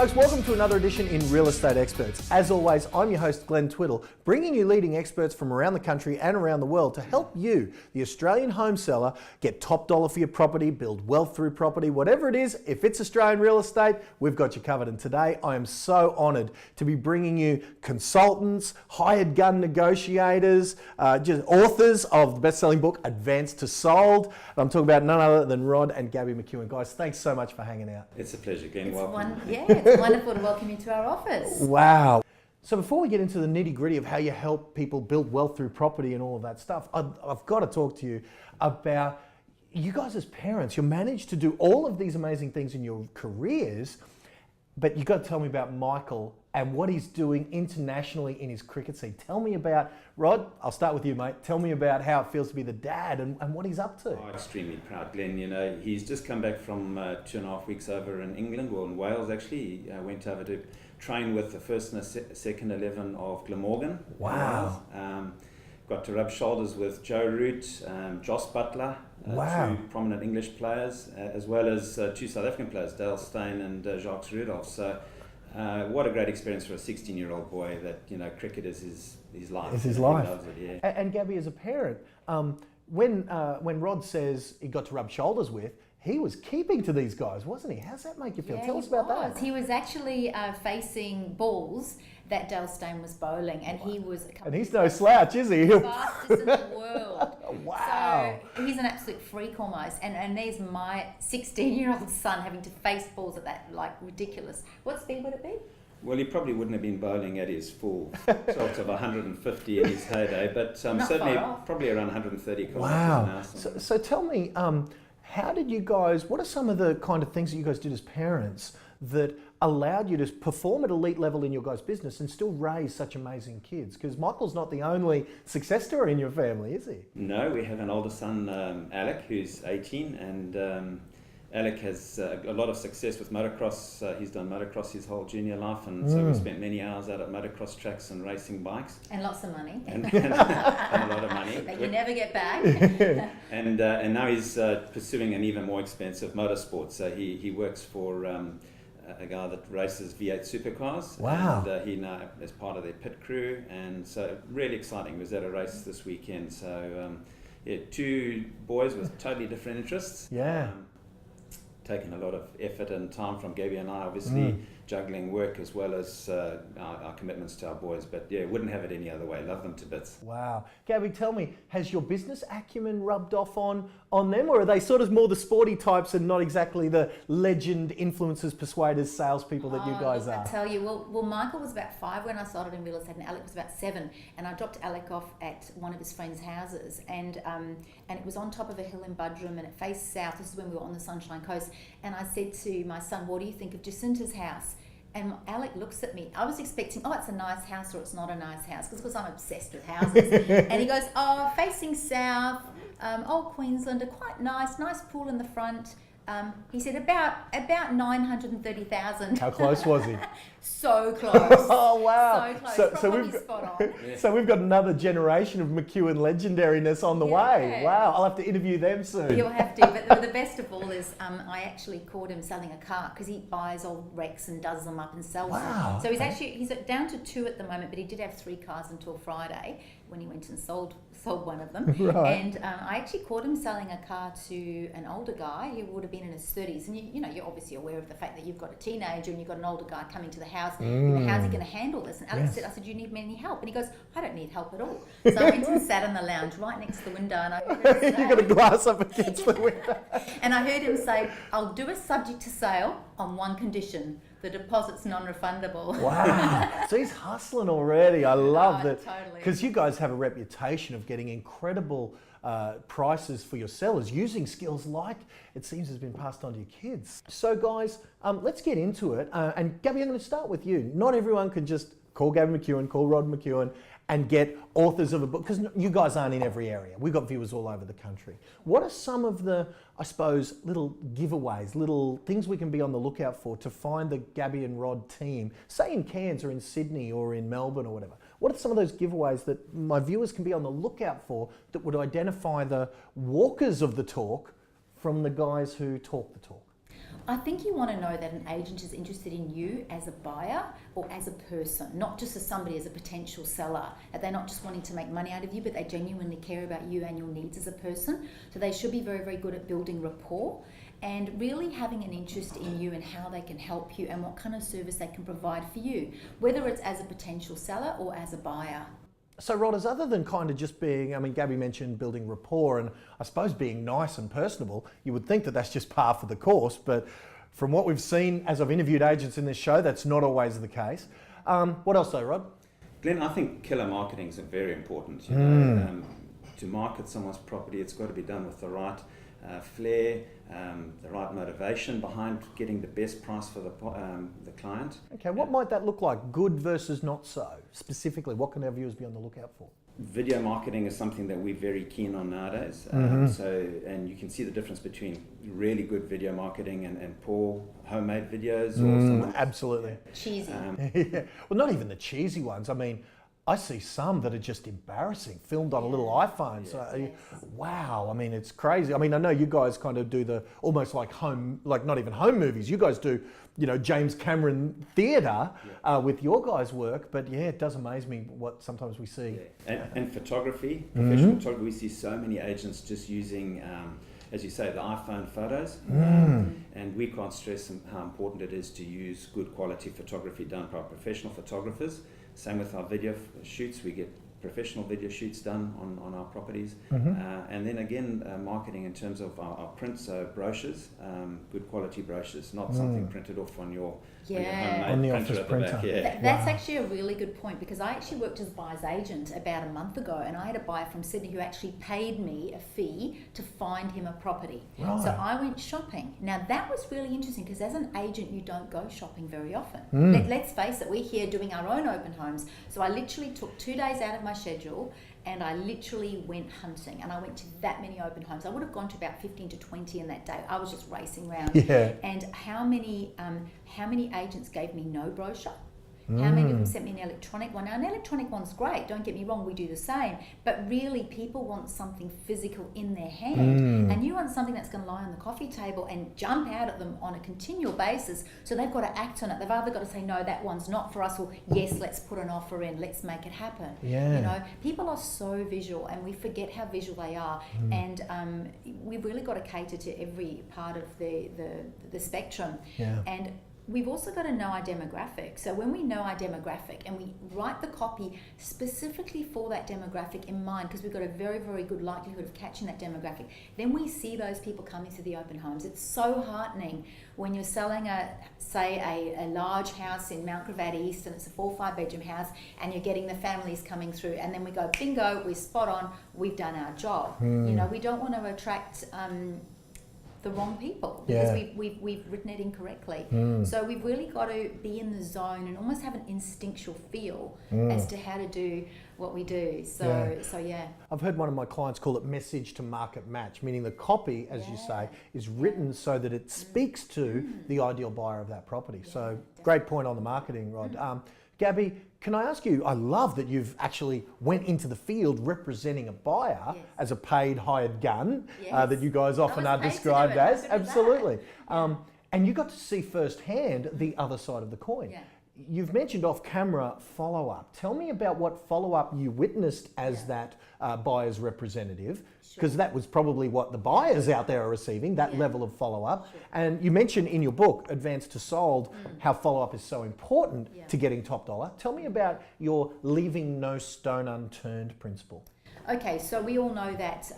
Folks, welcome to another edition in Real Estate Experts. As always, I'm your host, Glenn Twiddle, bringing you leading experts from around the country and around the world to help you, the Australian home seller, get top dollar for your property, build wealth through property, whatever it is. If it's Australian real estate, we've got you covered. And today, I am so honoured to be bringing you consultants, hired gun negotiators, just authors of the best-selling book, Advanced to Sold. I'm talking about none other than Rod and Gaby McEwan. Guys, thanks so much for hanging out. It's a pleasure, Glenn. Welcome. It's wonderful to welcome you to our office. Wow. So before we get into the nitty-gritty of how you help people build wealth through property and all of that stuff, I've got to talk to you about you guys as parents. You managed to do all of these amazing things in your careers, but you've got to tell me about Michael and what he's doing internationally in his cricket scene. Tell me about, Rod, I'll start with you, mate. Tell me about how it feels to be the dad and what he's up to. Oh, extremely proud, Glenn. You know, he's just come back from 2.5 weeks over in England, or in Wales actually. He went over to train with the first and second 11 of Glamorgan. Wow. Got to rub shoulders with Joe Root, Joss Butler, wow. two prominent English players, as well as two South African players, Dale Steyn and Jacques Rudolph. So what a great experience for a 16-year-old boy that, you know, cricket is his life. It's his life. He loves it, yeah. And Gaby, as a parent, when Rod says he got to rub shoulders with, he was keeping to these guys, wasn't he? How's that make you feel? Yeah, Tell us about that. He was actually facing balls that Dale Steyn was bowling, and he was... And he's no slouch, is he? The fastest in the world. Wow. So he's an absolute freak almost. And there's my 16-year-old son having to face balls at that, like, ridiculous. What speed would it be? Well, he probably wouldn't have been bowling at his full sort of 150 in his heyday, but certainly probably around 130 kilometres an hour. So tell me, how did you guys, what are some of the kind of things that you guys did as parents that allowed you to perform at elite level in your guys' business and still raise such amazing kids? Because Michael's not the only success story in your family, is he? No, we have an older son, Alec, who's 18, and Alec has a lot of success with motocross. He's done motocross his whole junior life, and so we spent many hours out at motocross tracks and racing bikes. And lots of money. And a lot of money. That you never get back. And now he's pursuing an even more expensive motorsport. So he works for a guy that races V8 supercars. Wow. And he now is part of their pit crew, and so really exciting. He was at a race this weekend. So two boys with totally different interests. Yeah. Taken a lot of effort and time from Gaby and I, obviously juggling work as well as our commitments to our boys. But yeah, wouldn't have it any other way. Love them to bits. Wow. Gaby, tell me, has your business acumen rubbed off on them, or are they sort of more the sporty types and not exactly the legend, influencers, persuaders, salespeople that you guys are? I tell you, well, Michael was about 5 when I started in real estate, and Alec was about 7, and I dropped Alec off at one of his friends' houses, and it was on top of a hill in Budrum, and it faced south. This is when we were on the Sunshine Coast, and I said to my son, "What do you think of Jacinta's house?" And Alec looks at me. I was expecting, it's a nice house or it's not a nice house, because I'm obsessed with houses. And he goes, facing south, old Queenslander, quite nice pool in the front. He said about 930,000. How close was he? So close. Oh wow! So close. Probably spot on. So we've got another generation of McEwan legendariness on the way. Wow! I'll have to interview them soon. You'll have to. But the best of all is, I actually caught him selling a car, because he buys old wrecks and does them up and sells them. So he's down to 2 at the moment, but he did have 3 cars until Friday when he went and sold one of them. Right. And I actually caught him selling a car to an older guy who would have been in his 30s. And you know, you're obviously aware of the fact that you've got a teenager and you've got an older guy coming to the house. You know, how's he going to handle this? And Alex said, I said, "You need any help?" And he goes, "I don't need help at all." So I went and sat in the lounge right next to the window, and I heard him say, you got a glass up against the window. and I heard him say, "I'll do a subject to sale on one condition: the deposit's non-refundable." Wow. So he's hustling already. I love that. Totally. Because you guys have a reputation of getting incredible prices for your sellers using skills like it seems has been passed on to your kids. So guys, let's get into it. And Gaby, I'm going to start with you. Not everyone can just call Gaby McEwan, call Rod McEwan and get authors of a book, because you guys aren't in every area. We've got viewers all over the country. What are some of the, I suppose, little giveaways, little things we can be on the lookout for to find the Gaby and Rod team, say in Cairns or in Sydney or in Melbourne or whatever? What are some of those giveaways that my viewers can be on the lookout for that would identify the walkers of the talk from the guys who talk the talk? I think you want to know that an agent is interested in you as a buyer or as a person, not just as somebody, as a potential seller. That they're not just wanting to make money out of you, but they genuinely care about you and your needs as a person. So they should be very, very good at building rapport and really having an interest in you and how they can help you and what kind of service they can provide for you, whether it's as a potential seller or as a buyer. So Rodders, other than kind of just being, I mean, Gabby mentioned building rapport and I suppose being nice and personable, you would think that that's just par for the course, but from what we've seen as I've interviewed agents in this show, that's not always the case. What else though, Rod? Glenn, I think killer marketing is very important. You know, to market someone's property, it's got to be done with the right flair, the right motivation behind getting the best price for the client. Okay, what might that look like? Good versus not so? Specifically, what can our viewers be on the lookout for? Video marketing is something that we're very keen on nowadays. And you can see the difference between really good video marketing and poor homemade videos. Absolutely. Cheesy. Yeah. Well, not even the cheesy ones. I mean, I see some that are just embarrassing, filmed on a little iPhone. So, wow, I mean, it's crazy. I mean, I know you guys kind of do the almost like home, like not even home movies. You guys do, you know, James Cameron theatre with your guys' work. But yeah, it does amaze me what sometimes we see. And photography, professional photography, we see so many agents just using, as you say, the iPhone photos. And we can't stress how important it is to use good quality photography done by professional photographers. Same with our video shoots, we get professional video shoots done on our properties. And then again, marketing in terms of our print, so brochures, good quality brochures, not something printed off on your homemade on the office printer. That's actually a really good point, because I actually worked as a buyer's agent about a month ago, and I had a buyer from Sydney who actually paid me a fee to find him a property. So I went shopping. Now that was really interesting, because as an agent you don't go shopping very often. Let's face it, we're here doing our own open homes. So I literally took 2 days out of my schedule and I literally went hunting, and I went to that many open homes. I would have gone to about 15 to 20 in that day. I was just racing around. And how many agents gave me no brochure? How many of them sent me an electronic one? Now, an electronic one's great, don't get me wrong, we do the same. But really, people want something physical in their hand. And you want something that's going to lie on the coffee table and jump out at them on a continual basis. So they've got to act on it. They've either got to say, no, that one's not for us, or yes, let's put an offer in, let's make it happen. You know, people are so visual, and we forget how visual they are. And we've really got to cater to every part of the spectrum. And we've also got to know our demographic. So when we know our demographic and we write the copy specifically for that demographic in mind, because we've got a very, very good likelihood of catching that demographic, then we see those people coming to the open homes. It's so heartening when you're selling a large house in Mount Gravatt East, and it's a 4 or 5 bedroom house, and you're getting the families coming through, and then we go, bingo, we're spot on, we've done our job. You know, we don't want to attract the wrong people, because we've written it incorrectly. So we've really got to be in the zone and almost have an instinctual feel as to how to do what we do. So I've heard one of my clients call it message to market match, meaning the copy, as you say, is written so that it speaks to the ideal buyer of that property. So great point on the marketing, Rod. Gabby, can I ask you, I love that you've actually went into the field representing a buyer as a paid hired gun that you guys often are described as. Absolutely. And you got to see firsthand the other side of the coin. You've mentioned off-camera follow-up. Tell me about what follow-up you witnessed as that buyer's representative, because that was probably what the buyers out there are receiving, that level of follow-up. And you mentioned in your book, Advanced to Sold, how follow-up is so important to getting top dollar. Tell me about your leaving no stone unturned principle. Okay, so we all know that,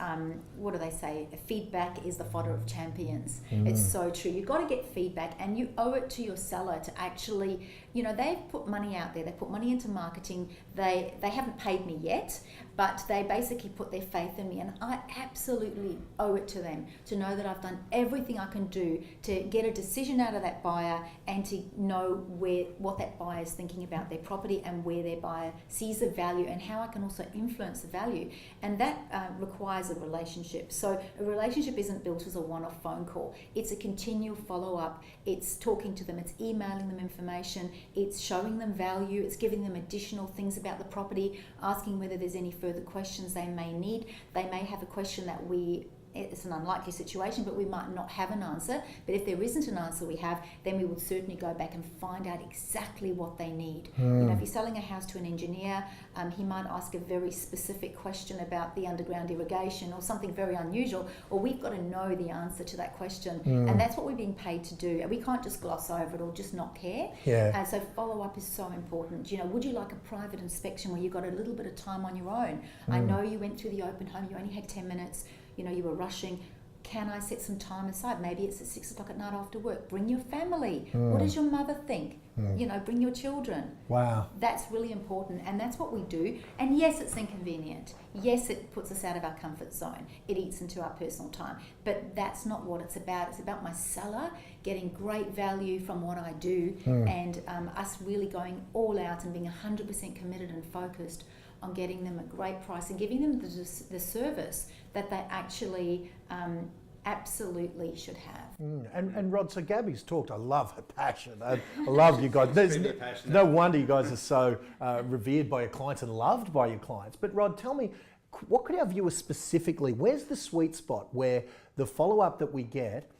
what do they say? Feedback is the fodder of champions. It's so true. You've got to get feedback, and you owe it to your seller to actually, you know, they've put money out there, they put money into marketing, they haven't paid me yet, but they basically put their faith in me, and I absolutely owe it to them to know that I've done everything I can do to get a decision out of that buyer and to know what that buyer is thinking about their property and where their buyer sees the value and how I can also influence the value. And that requires a relationship. So a relationship isn't built as a one-off phone call. It's a continual follow-up. It's talking to them. It's emailing them information. It's showing them value. It's giving them additional things about the property, asking whether there's any further questions they may need. They may have a question that we it's an unlikely situation, but we might not have an answer. But if there isn't an answer then we would certainly go back and find out exactly what they need. You know, if you're selling a house to an engineer, he might ask a very specific question about the underground irrigation or something very unusual, or we've got to know the answer to that question. And that's what we're being paid to do. We can't just gloss over it or just not care. And so follow-up is so important. You know, would you like a private inspection where you got a little bit of time on your own? I know you went through the open home, you only had 10 minutes, you know, you were rushing. Can I set some time aside? Maybe it's at 6 o'clock at night after work. Bring your family. What does your mother think? You know, bring your children. Wow. That's really important, and that's what we do. And yes, it's inconvenient. Yes, it puts us out of our comfort zone. It eats into our personal time. But that's not what it's about. It's about my seller getting great value from what I do, and us really going all out and being 100% committed and focused on getting them a great price and giving them the service that they actually absolutely should have. And Rod, so Gabby's talked, I love her passion. I love you guys. There's no wonder you guys are so revered by your clients and loved by your clients. But Rod, tell me, what could our viewers specifically, where's the sweet spot where the follow-up that we get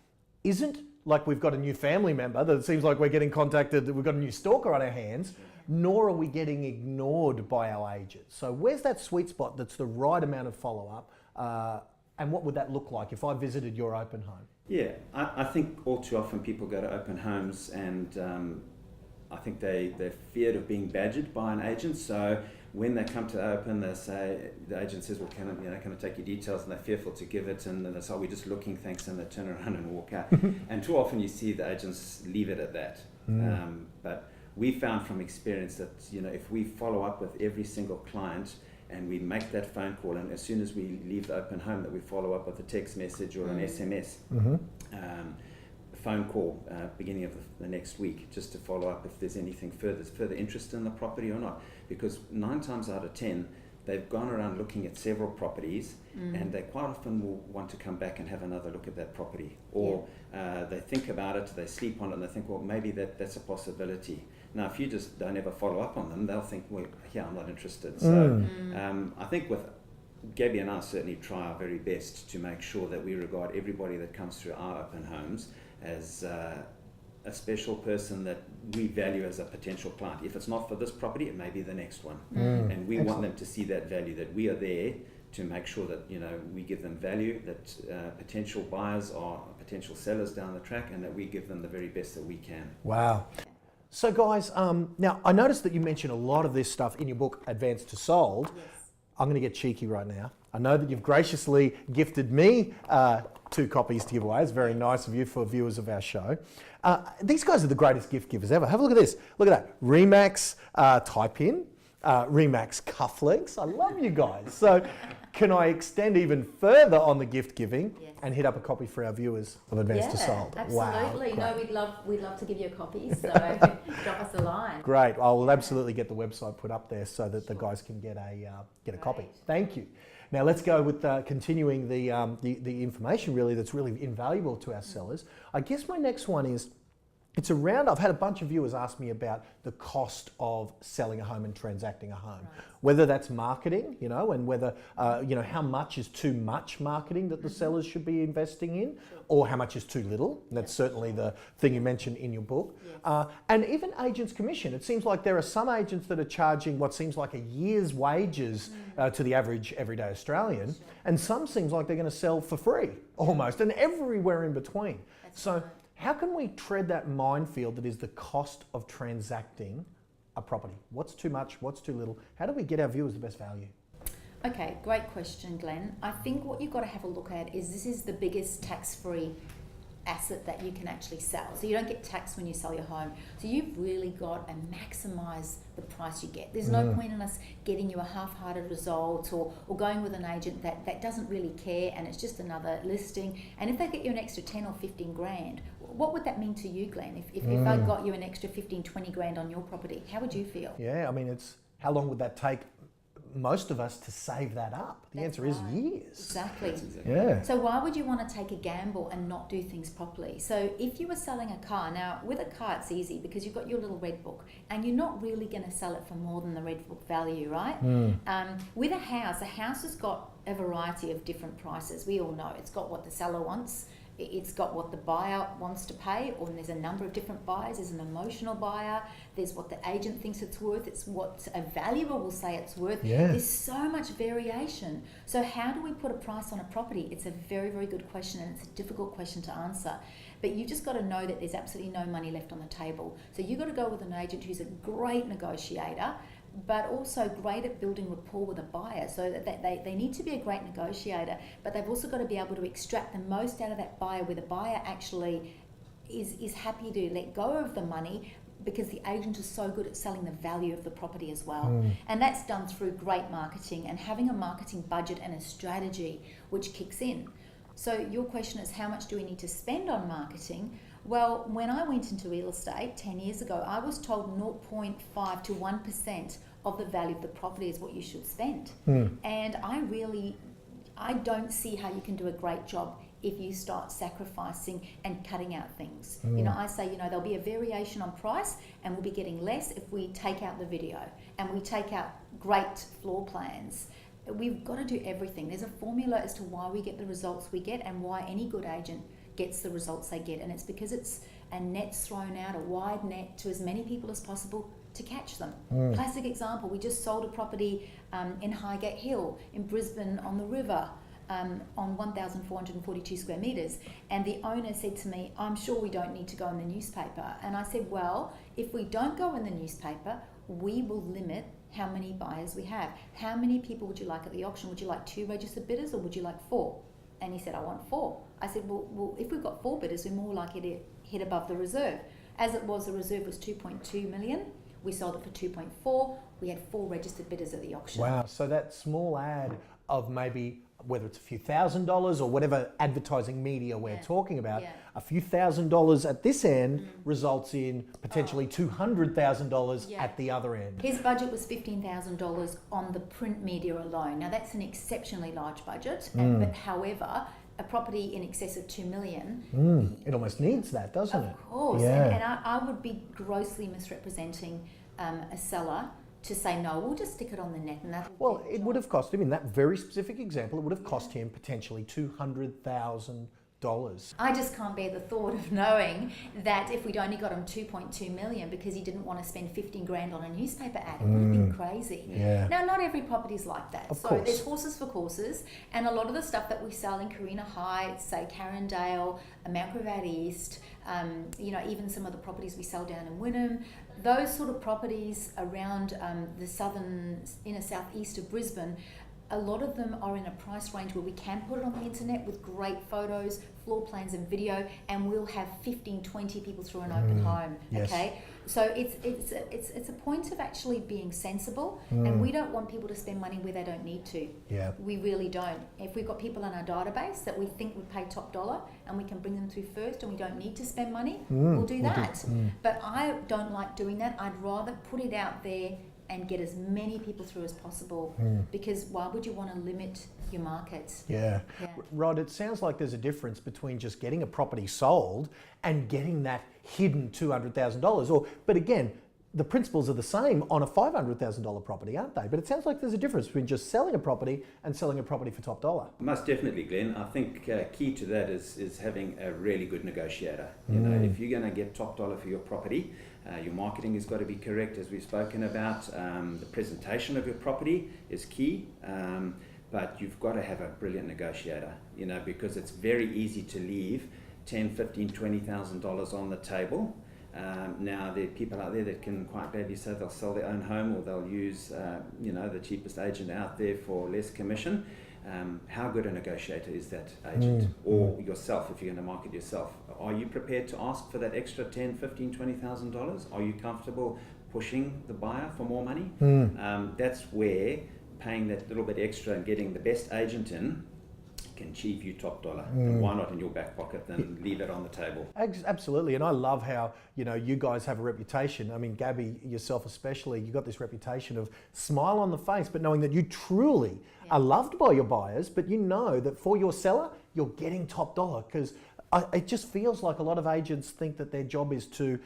isn't like we've got a new family member, that it seems like we're getting contacted, that we've got a new stalker on our hands, nor are we getting ignored by our agents. So where's that sweet spot that's the right amount of follow-up, and what would that look like if I visited your open home? Yeah, I think all too often people go to open homes and I think they're feared of being badgered by an agent. So when they come to open, they say, the agent says, well, can I take your details? And they're fearful to give it, and then they say, oh, we're just looking, thanks, and they turn around and walk out. And too often you see the agents leave it at that. But we found from experience that, you know, if we follow up with every single client and we make that phone call, and as soon as we leave the open home, that we follow up with a text message or an SMS, phone call beginning of the next week, just to follow up if there's anything further interest in the property or not. Because 9 times out of 10, they've gone around looking at several properties, and they quite often will want to come back and have another look at that property. Or they think about it, they sleep on it, and they think, well, maybe that's a possibility. Now, if you just don't ever follow up on them, they'll think, well, yeah, I'm not interested. So I think with Gabby and I certainly try our very best to make sure that we regard everybody that comes through our open homes as a special person that we value as a potential client. If it's not for this property, it may be the next one. And we want them to see that value, that we are there to make sure that, you know, we give them value, that potential buyers are potential sellers down the track, and that we give them the very best that we can. Wow. So guys, now I noticed that you mentioned a lot of this stuff in your book, Advanced to Sold. Yes. I'm going to get cheeky right now. I know that you've graciously gifted me 2 copies to give away. It's very nice of you for viewers of our show. These guys are the greatest gift givers ever. Have a look at this. Look at that. Remax tie-pin, Remax cufflinks. I love you guys. So can I extend even further on the gift giving and hit up a copy for our viewers of Advanced to Sold? Absolutely. Wow, no, we'd love to give you a copy, so drop us a line. Great. I will absolutely get the website put up there so that the guys can get a copy. Thank you. Now let's go with continuing the information really that's really invaluable to our sellers. I guess my next one is, it's around, I've had a bunch of viewers ask me about the cost of selling a home and transacting a home. Right. Whether that's marketing, you know, and whether, you know, how much is too much marketing that the sellers should be investing in, or how much is too little. And that's certainly the thing you mentioned in your book. Yes. And even agents' commission. It seems like there are some agents that are charging what seems like a year's wages to the average everyday Australian, and some seems like they're going to sell for free almost, and everywhere in between. That's so. Right. How can we tread that minefield that is the cost of transacting a property? What's too much? What's too little? How do we get our viewers the best value? Okay, great question, Glenn. I think what you've got to have a look at is this is the biggest tax-free asset that you can actually sell. So you don't get taxed when you sell your home. So you've really got to maximise the price you get. There's no point in us getting you a half-hearted result or going with an agent that doesn't really care and it's just another listing. And if they get you an extra 10 or 15 grand, what would that mean to you, Glenn? If I got you an extra 15, 20 grand on your property, how would you feel? Yeah, I mean, it's how long would that take most of us to save that up? The That's answer is right. years. Exactly. That's exactly Yeah. So why would you want to take a gamble and not do things properly? So if you were selling a car, now with a car it's easy because you've got your little red book and you're not really going to sell it for more than the red book value, right? With a house has got a variety of different prices. We all know it's got what the seller wants, it's got what the buyer wants to pay, or there's a number of different buyers. There's an emotional buyer, there's what the agent thinks it's worth, it's what a valuer will say it's worth. Yeah. There's so much variation. So how do we put a price on a property? It's a very, very good question, and it's a difficult question to answer. But you just got to know that there's absolutely no money left on the table. So you've got to go with an agent who's a great negotiator, but also great at building rapport with a buyer. So that they need to be a great negotiator, but they've also got to be able to extract the most out of that buyer, where the buyer actually is happy to let go of the money, because the agent is so good at selling the value of the property as well. And that's done through great marketing and having a marketing budget and a strategy which kicks in. So your question is, how much do we need to spend on marketing? Well, when I went into real estate 10 years ago, I was told 0.5 to 1% of the value of the property is what you should spend. And I don't see how you can do a great job if you start sacrificing and cutting out things. I say, there'll be a variation on price, and we'll be getting less if we take out the video and we take out great floor plans. We've got to do everything. There's a formula as to why we get the results we get and why any good agent gets the results they get, and it's because it's a net's thrown out, a wide net, to as many people as possible to catch them. Classic example, we just sold a property in Highgate Hill in Brisbane on the river, on 1,442 square metres, and the owner said to me, I'm sure we don't need to go in the newspaper. And I said, well, if we don't go in the newspaper, we will limit how many buyers we have. How many people would you like at the auction? Would you like 2 registered bidders, or would you like 4? And he said, I want 4. I said, well, if we've got 4 bidders, we're more likely to hit above the reserve. As it was, the reserve was 2.2 million. We sold it for 2.4. We had 4 registered bidders at the auction. Wow. So that small ad of maybe, whether it's a few $1,000s or whatever advertising media we're talking about, a few $1,000s at this end results in potentially $200,000 at the other end. His budget was $15,000 on the print media alone. Now that's an exceptionally large budget, but however, a property in excess of $2 million. It almost needs that, doesn't it? Of course. Yeah. And I would be grossly misrepresenting a seller to say, no, we'll just stick it on the net and that'll Well, do the it job. would have cost him, in that very specific example, it would have cost him potentially $200,000. I just can't bear the thought of knowing that if we'd only got him 2.2 million because he didn't want to spend 15 grand on a newspaper ad, it would have been crazy. Yeah. Now, not every property's like that. Of So course. there's horses for courses, and a lot of the stuff that we sell in Carina Heights, say Carindale, Mount Gravatt East, even some of the properties we sell down in Wynnum, those sort of properties around the inner southeast of Brisbane, a lot of them are in a price range where we can put it on the internet with great photos, floor plans and video, and we'll have 15, 20 people through an open home. Yes. Okay, so it's a point of actually being sensible, and we don't want people to spend money where they don't need to. Yeah. We really don't. If we've got people in our database that we think would pay top dollar and we can bring them through first and we don't need to spend money, we'll do that. But I don't like doing that. I'd rather put it out there and get as many people through as possible, because why would you want to limit your market? Yeah. Yeah. Rod, it sounds like there's a difference between just getting a property sold and getting that hidden $200,000. But again, the principles are the same on a $500,000 property, aren't they? But it sounds like there's a difference between just selling a property and selling a property for top dollar. Most definitely, Glenn. I think key to that is having a really good negotiator. If you're going to get top dollar for your property, your marketing has got to be correct, as we've spoken about. The presentation of your property is key, but you've got to have a brilliant negotiator, because it's very easy to leave $10,000, $15,000, $20,000 on the table. Now there are people out there that can quite badly say they'll sell their own home, or they'll use the cheapest agent out there for less commission. How good a negotiator is that agent, or yourself if you're going to market yourself? Are you prepared to ask for that extra $10,000, $15,000, $20,000? Are you comfortable pushing the buyer for more money? That's where paying that little bit extra and getting the best agent in can achieve you top dollar, then why not in your back pocket? Then leave it on the table. Absolutely, and I love how you guys have a reputation. I mean, Gabby, yourself especially, you got this reputation of smile on the face, but knowing that you truly are loved by your buyers, but you know that for your seller, you're getting top dollar, because it just feels like a lot of agents think that their job is to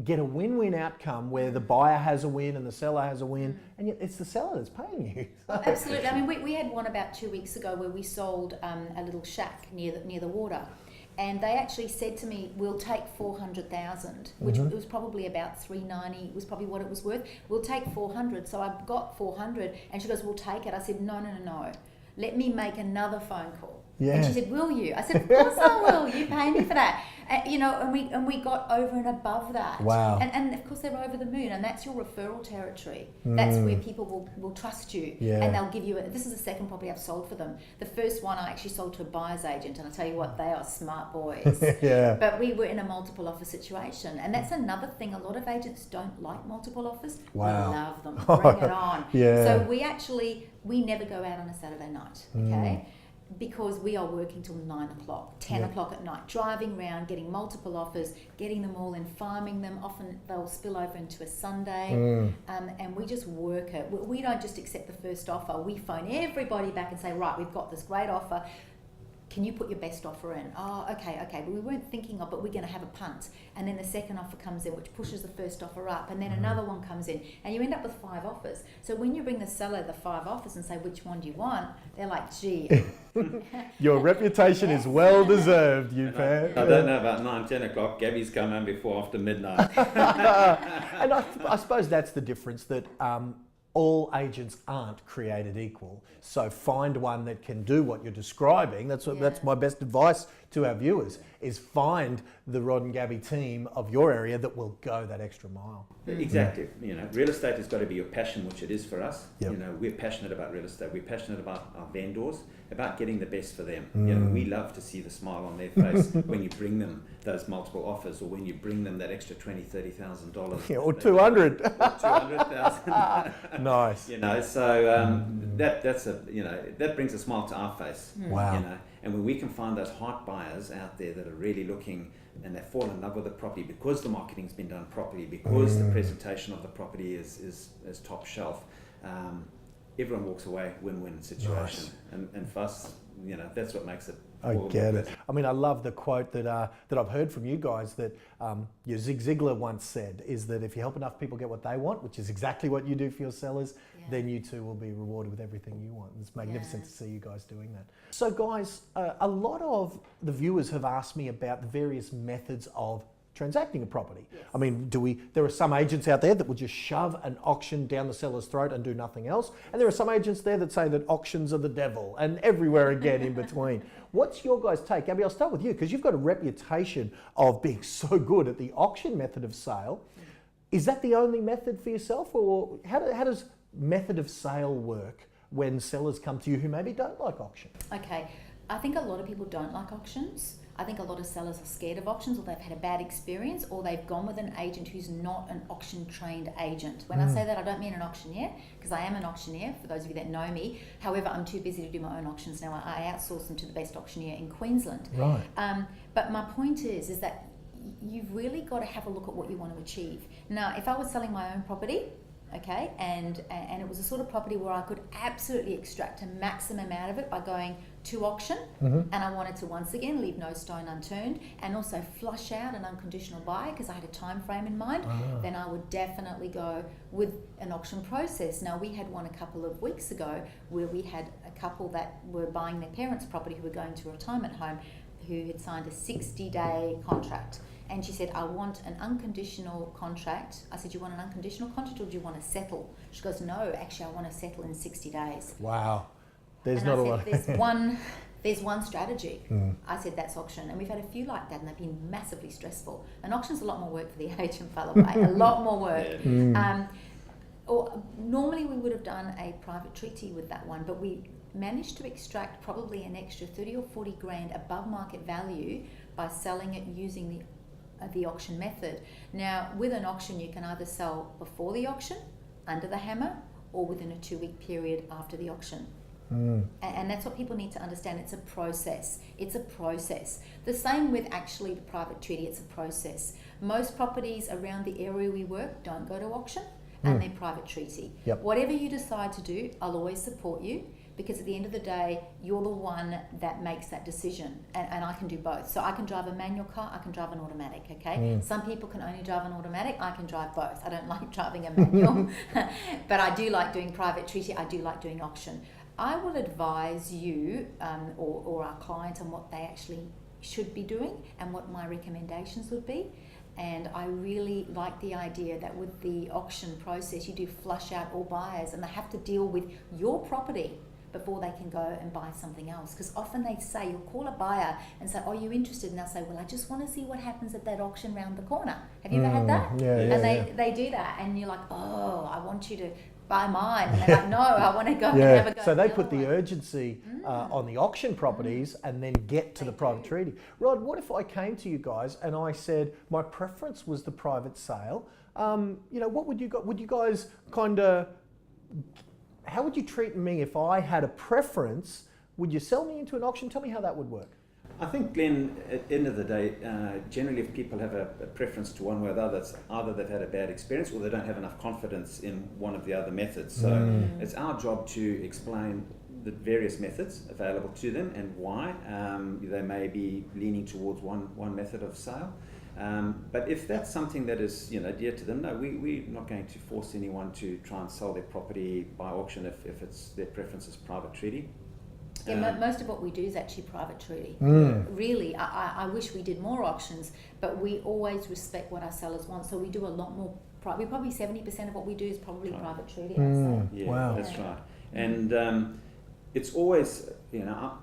get a win-win outcome where the buyer has a win and the seller has a win, and yet it's the seller that's paying you. Absolutely. I mean, we had one about 2 weeks ago where we sold a little shack near the water, and they actually said to me, "We'll take 400,000," which was probably about 390. Was probably what it was worth. "We'll take 400." So I got 400, and she goes, "We'll take it." I said, "No. Let me make another phone call." Yeah. And she said, "Will you?" I said, "Of course I will. You pay me for that." And we got over and above that. Wow. And of course they're over the moon, and that's your referral territory. That's where people will trust you, and they'll give you this is the second property I've sold for them. The first one I actually sold to a buyer's agent, and I tell you what, they are smart boys. Yeah. But we were in a multiple offer situation, and that's another thing. A lot of agents don't like multiple offers. Wow. We love them. Bring it on. Yeah. So we never go out on a Saturday night, okay? Because we are working till 9 o'clock, 10 o'clock at night, driving around, getting multiple offers, getting them all in, farming them. Often they'll spill over into a Sunday, and we just work it. We don't just accept the first offer. We phone everybody back and say, "Right, we've got this great offer. Can you put your best offer in?" "Oh, okay. But we weren't thinking of, but we're going to have a punt." And then the second offer comes in, which pushes the first offer up, and then another one comes in, and you end up with 5 offers. So when you bring the seller the 5 offers and say, "Which one do you want?" They're like, "Gee." Your reputation is well deserved, you pair. I don't know about 9, 10 o'clock. Gabby's come home before after midnight. And I suppose that's the difference, that all agents aren't created equal. So find one that can do what you're describing. That's my best advice to our viewers, is find the Rod and Gabby team of your area that will go that extra mile. Exactly. Real estate has got to be your passion, which it is for us. Yep. We're passionate about real estate. We're passionate about our vendors, about getting the best for them. We love to see the smile on their face when you bring them those multiple offers, or when you bring them that extra $20,000, $30,000. Yeah, or 200. Or 200,000. Nice. So that brings a smile to our face. Wow. And when we can find those heart buyers out there that are really looking, and they fall in love with the property because the marketing's been done properly, because the presentation of the property is top shelf, everyone walks away win-win situation. Nice. And for us, that's what makes it. I get it. I mean, I love the quote that I've heard from you guys that Zig Ziglar once said, is that if you help enough people get what they want, which is exactly what you do for your sellers, then you too will be rewarded with everything you want. It's magnificent to see you guys doing that. So guys, a lot of the viewers have asked me about the various methods of transacting a property. Yes. I mean, there are some agents out there that will just shove an auction down the seller's throat and do nothing else. And there are some agents there that say that auctions are the devil, and everywhere again in between. What's your guys' take? Gabby, I'll start with you, because you've got a reputation of being so good at the auction method of sale. Is that the only method for yourself, or how does method of sale work when sellers come to you who maybe don't like auction? Okay, I think a lot of people don't like auctions. I think a lot of sellers are scared of auctions, or they've had a bad experience, or they've gone with an agent who's not an auction trained agent. When I say that, I don't mean an auctioneer, because I am an auctioneer, for those of you that know me. However, I'm too busy to do my own auctions now. I outsource them to the best auctioneer in Queensland. Right. But my point is that you've really got to have a look at what you want to achieve. Now, if I was selling my own property, okay, and it was a sort of property where I could absolutely extract a maximum out of it by going to auction, and I wanted to once again leave no stone unturned, and also flush out an unconditional buy because I had a time frame in mind, then I would definitely go with an auction process. Now, we had one a couple of weeks ago where we had a couple that were buying their parents' property who were going to a retirement home, who had signed a 60-day contract. And she said, "I want an unconditional contract." I said, "You want an unconditional contract, or do you want to settle?" She goes, "No, actually, I want to settle in 60 days. Wow. There's And not I a said, lot. there's one strategy. I said, "That's auction." And we've had a few like that, and they've been massively stressful. And auction's a lot more work for the agent, by the way, a lot more work. Or normally we would have done a private treaty with that one, but we managed to extract probably an extra 30 or 40 grand above market value by selling it using the auction method. Now, with an auction, you can either sell before the auction, under the hammer, or within a 2-week period after the auction. And that's what people need to understand. It's a process. It's a process. The same with actually the private treaty. It's a process. Most properties around the area we work don't go to auction, and they're private treaty. Yep. Whatever you decide to do, I'll always support you, because at the end of the day, you're the one that makes that decision, and I can do both. So I can drive a manual car, I can drive an automatic, okay? Some people can only drive an automatic, I can drive both. I don't like driving a manual, but I do like doing private treaty, I do like doing auction. I will advise you or our clients on what they actually should be doing and what my recommendations would be. And I really like the idea that with the auction process, you do flush out all buyers, and they have to deal with your property before they can go and buy something else. Because often they say, you'll call a buyer and say, oh, you're interested? And they'll say, well, I just want to see what happens at that auction round the corner. Have you ever had that? Yeah, and they do that, and you're like, oh, I want you to buy mine. And they're like, no, I want to go and have a go. So they at put the other one. urgency on the auction properties and then get to the private treaty. Rod, what if I came to you guys and I said my preference was the private sale? What would you guys kind of, how would you treat me if I had a preference? Would you sell me into an auction? Tell me how that would work. I think, Glenn, at the end of the day, generally if people have a preference to one way or the other, it's either they've had a bad experience or they don't have enough confidence in one of the other methods. So it's our job to explain the various methods available to them and why they may be leaning towards one method of sale. But if that's something that is dear to them, no, we're not going to force anyone to try and sell their property by auction if it's their preference is private treaty. Yeah, most of what we do is actually private treaty. Really, I wish we did more auctions, but we always respect what our sellers want. So we do a lot more. We probably 70% of what we do is probably private treaty. Yeah, Wow. That's right. And it's always,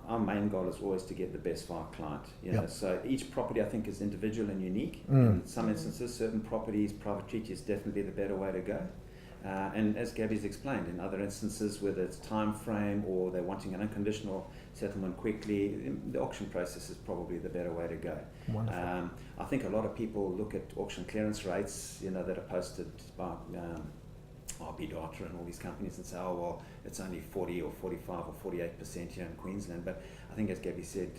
our main goal is always to get the best for our client. So each property I think is individual and unique. In some instances, certain properties, private treaty is definitely the better way to go. And as Gabby's explained, in other instances, whether it's time frame or they're wanting an unconditional settlement quickly, the auction process is probably the better way to go. Wonderful. I think a lot of people look at auction clearance rates, that are posted by Data and all these companies and say, oh, well, it's only 40 or 45 or 48% here in Queensland. But I think, as Gabby said,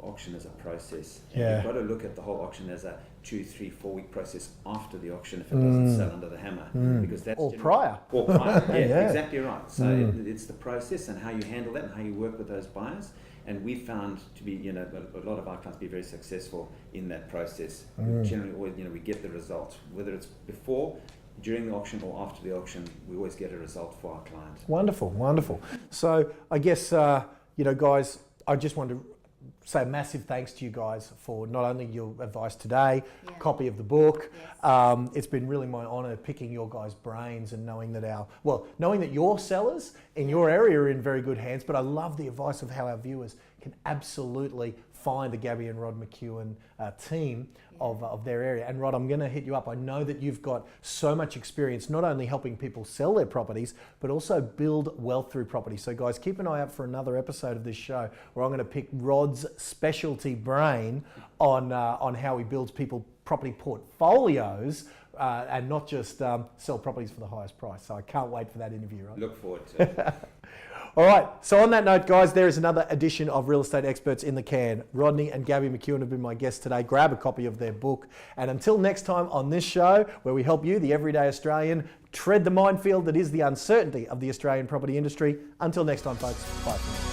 auction is a process. Yeah. You've got to look at the whole auction as a 2, 3, 4 week process after the auction if it doesn't sell under the hammer. Because that's Or prior. Or prior, yeah, Yeah. exactly right. So it's the process and how you handle that and how you work with those buyers. And we found to be, a lot of our clients be very successful in that process. We generally always, we get the result, whether it's before, during the auction or after the auction, we always get a result for our client. Wonderful, wonderful. So I guess, guys, I just want to say a massive thanks to you guys for not only your advice today, copy of the book. Yes. It's been really my honour picking your guys' brains and knowing that knowing that your sellers in your area are in very good hands, but I love the advice of how our viewers can absolutely find the Gaby and Rod McEwan team of their area. And Rod, I'm going to hit you up. I know that you've got so much experience, not only helping people sell their properties, but also build wealth through property. So guys, keep an eye out for another episode of this show where I'm going to pick Rod's specialty brain on how he builds people property portfolios and not just sell properties for the highest price. So I can't wait for that interview, Rod. Look forward to it. All right, so on that note, guys, there is another edition of Real Estate Experts in the Can. Rodney and Gaby McEwan have been my guests today. Grab a copy of their book. And until next time on this show, where we help you, the everyday Australian, tread the minefield that is the uncertainty of the Australian property industry. Until next time, folks, bye for now.